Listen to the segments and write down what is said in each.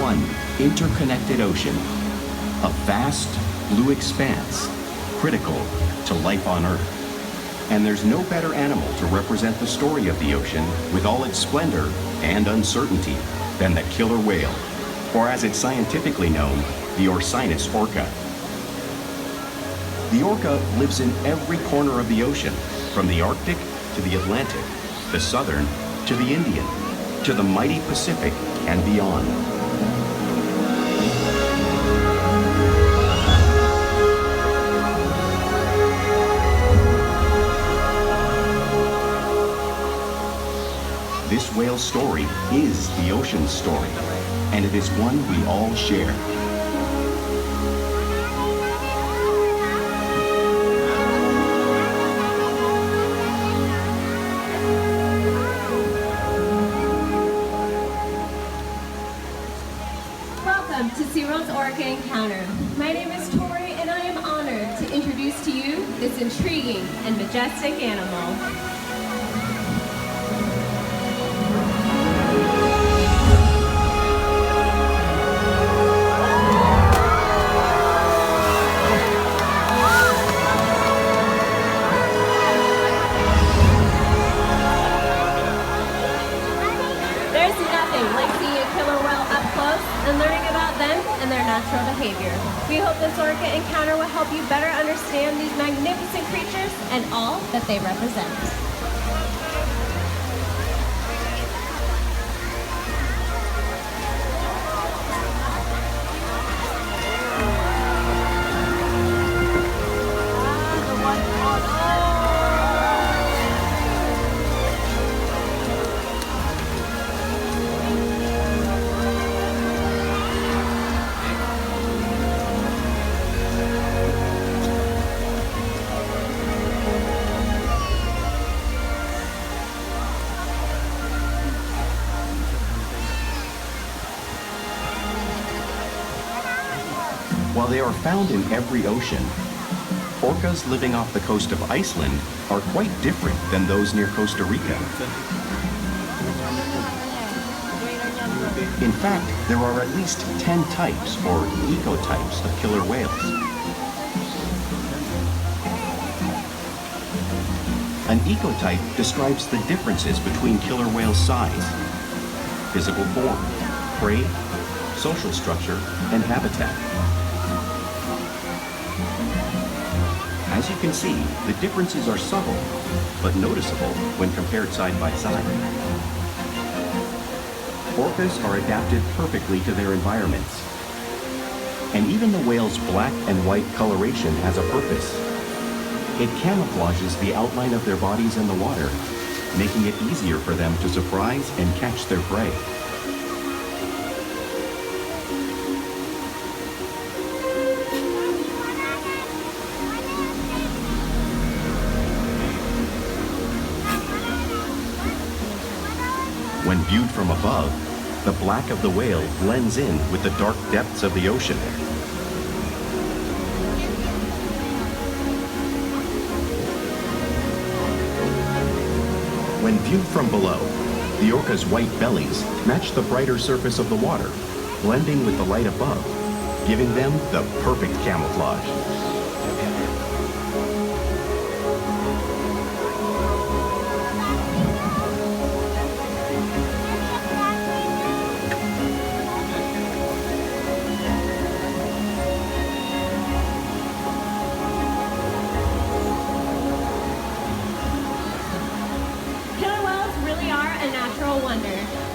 one interconnected ocean, a vast blue expanse critical to life on Earth. And there's no better animal to represent the story of the ocean with all its splendor and uncertainty than the killer whale, or as it's scientifically known, the Orcinus orca. The orca lives in every corner of the ocean, from the Arctic to the Atlantic, the Southern to the Indian, to the mighty Pacific and beyond. This whale's story is the ocean's story, and it is one we all share. Welcome to SeaWorld's Orca Encounter. My name is Tori, and I am honored to introduce to you this intriguing and majestic animal. And learning about them and their natural behavior. We hope this Orca Encounter will help you better understand these magnificent creatures and all that they represent. While they are found in every ocean, orcas living off the coast of Iceland are quite different than those near Costa Rica. In fact, there are at least 10 types or ecotypes of killer whales. An ecotype describes the differences between killer whales' size, physical form, prey, social structure, and habitat. As you can see, the differences are subtle, but noticeable when compared side by side. Orcas are adapted perfectly to their environments. And even the whale's black and white coloration has a purpose. It camouflages the outline of their bodies in the water, making it easier for them to surprise and catch their prey. When viewed from above, the black of the whale blends in with the dark depths of the ocean. When viewed from below, the orca's white bellies match the brighter surface of the water, blending with the light above, giving them the perfect camouflage.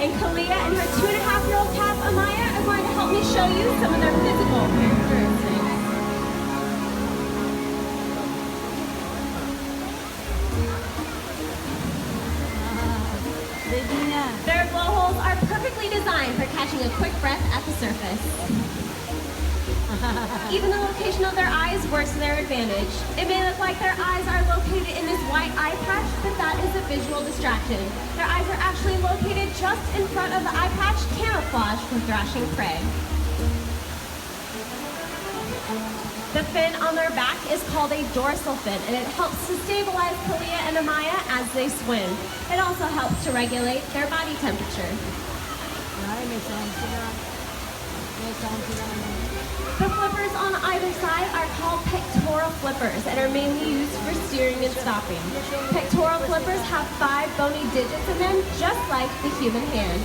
And Kalia and her 2.5-year-old calf, Amaya, are going to help me show you some of their physical characteristics. Their blowholes are perfectly designed for catching a quick breath at the surface. Even the location of their eyes works to their advantage. It may look like their eyes are located in this white eye patch, but that is a visual distraction. Their eyes are actually located just in front of the eye patch, camouflage for thrashing prey. The fin on their back is called a dorsal fin, and it helps to stabilize Kalia and Amaya as they swim. It also helps to regulate their body temperature. The flippers on either side are called pectoral flippers and are mainly used for steering and stopping. Pectoral flippers have 5 bony digits in them, just like the human hand.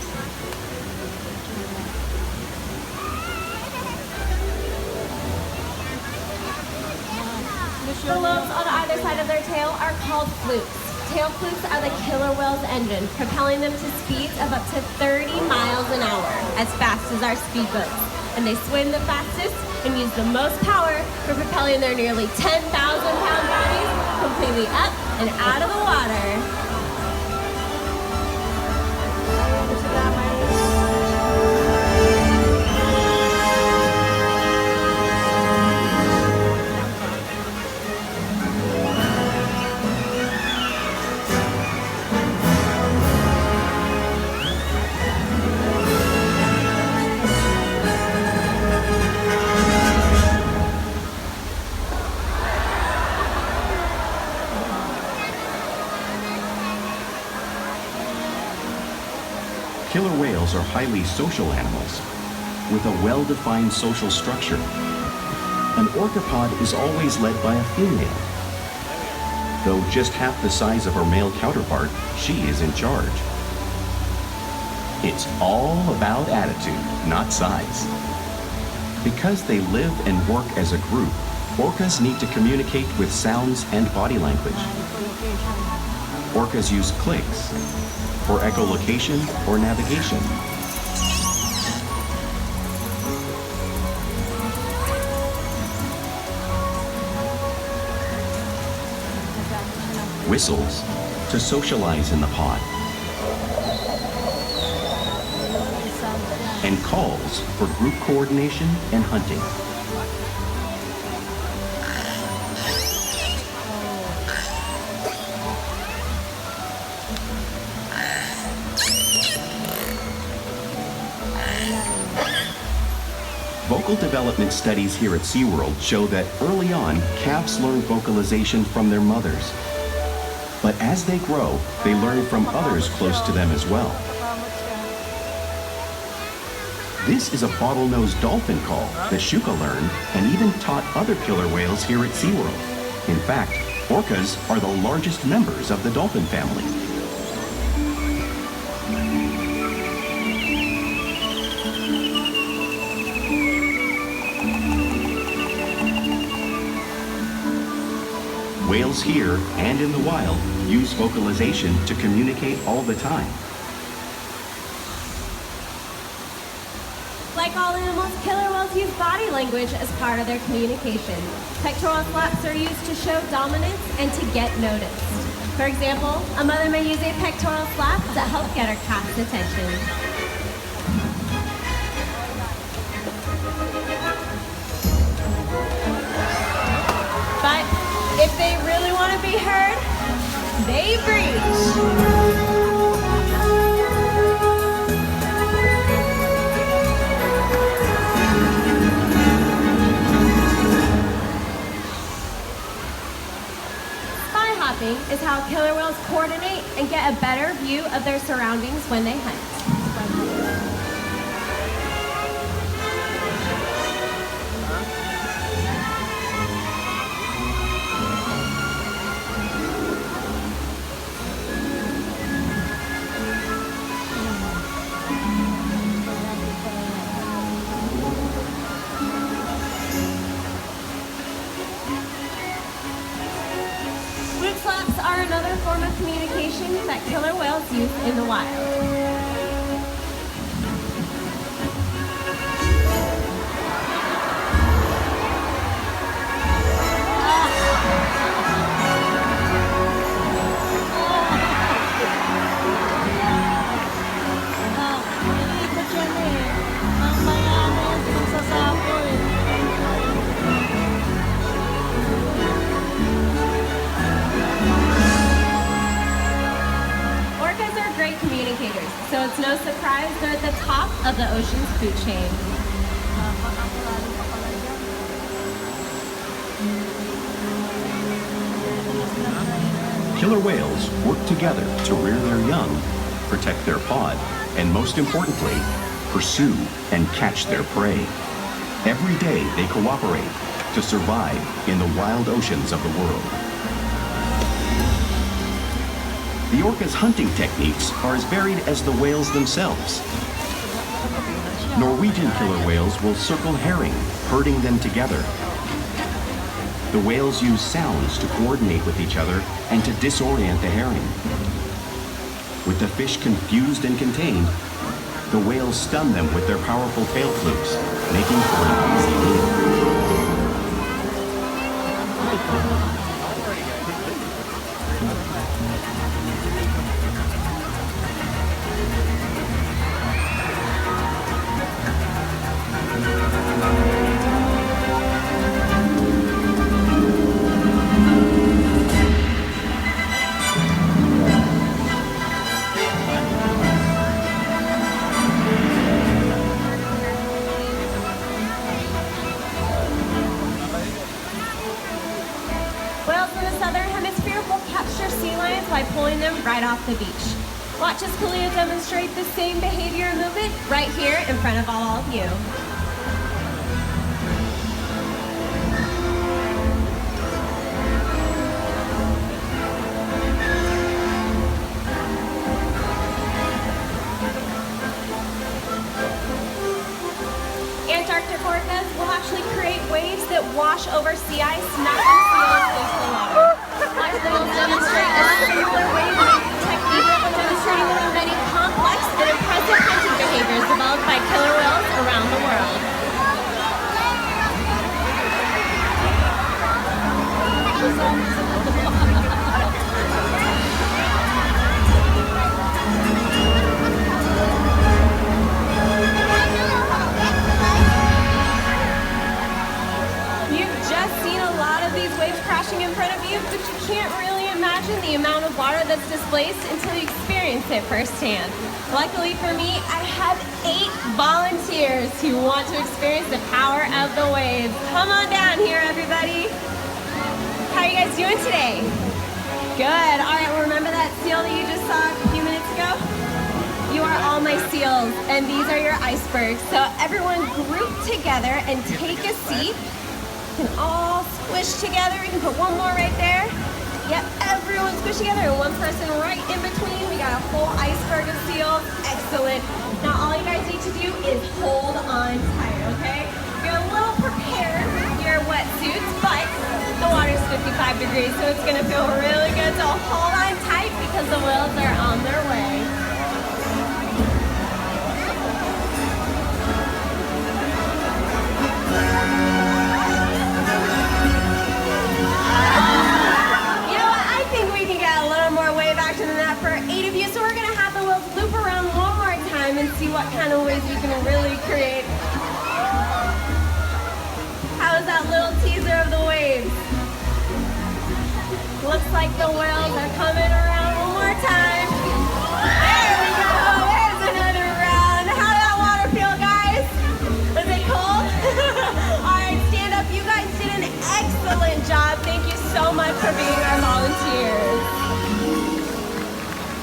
The lobes on either side of their tail are called flukes. Tail flukes are the killer whale's engine, propelling them to speeds of up to 30 miles an hour, as fast as our speedboats. And they swim the fastest and use the most power for propelling their nearly 10,000-pound bodies completely up and out of the water. Killer whales are highly social animals with a well-defined social structure. An orcapod is always led by a female. Though just half the size of her male counterpart, she is in charge. It's all about attitude, not size. Because they live and work as a group, orcas need to communicate with sounds and body language. Orcas use clicks for echolocation or navigation. Whistles to socialize in the pod. And calls for group coordination and hunting. Vocal development studies here at SeaWorld show that early on, calves learn vocalization from their mothers. But as they grow, they learn from others close to them as well. This is a bottlenose dolphin call that Shuka learned and even taught other killer whales here at SeaWorld. In fact, orcas are the largest members of the dolphin family. Whales here and in the wild use vocalization to communicate all the time. Like all animals, killer whales use body language as part of their communication. Pectoral flaps are used to show dominance and to get noticed. For example, a mother may use a pectoral flap to help get her calf's attention. But if they really want to be heard, they breach. Is how killer whales coordinate and get a better view of their surroundings when they hunt. Flaps are another form of communication that killer whales use in the wild. So it's no surprise they're at the top of the ocean's food chain. Killer whales work together to rear their young, protect their pod, and most importantly, pursue, and catch their prey. Every day they cooperate to survive in the wild oceans of the world. The orca's hunting techniques are as varied as the whales themselves. Norwegian killer whales will circle herring, herding them together. The whales use sounds to coordinate with each other and to disorient the herring. With the fish confused and contained, the whales stun them with their powerful tail flukes, making for an easy meal. By pulling them right off the beach. Watch as Kalia demonstrate the same behavior and movement right here in front of all of you. Antarctic orcas will actually create waves that wash over sea ice, knocking seals into the water. Watch them demonstrate a similar wave making technique, demonstrating one of the many complex and impressive hunting behaviors developed by killer whales around the world. Crashing in front of you, but you can't really imagine the amount of water that's displaced until you experience it firsthand. Luckily for me, I have 8 volunteers who want to experience the power of the waves. Come on down here, everybody. How are you guys doing today? Good. All right, well, remember that seal that you just saw a few minutes ago? You are all my seals, and these are your icebergs. So everyone group together and take a seat. You can all squish together. We can put one more right there. Yep, everyone squish together and one person right in between. We got a whole iceberg of seals. Excellent. Now all you guys need to do is hold on tight, okay? You're a little prepared with your wetsuits, but the water's 55 degrees, so it's gonna feel really good. So hold on tight because the whales are on their way. And see what kind of waves we can really create. How is that little teaser of the waves? Looks like the whales are coming around.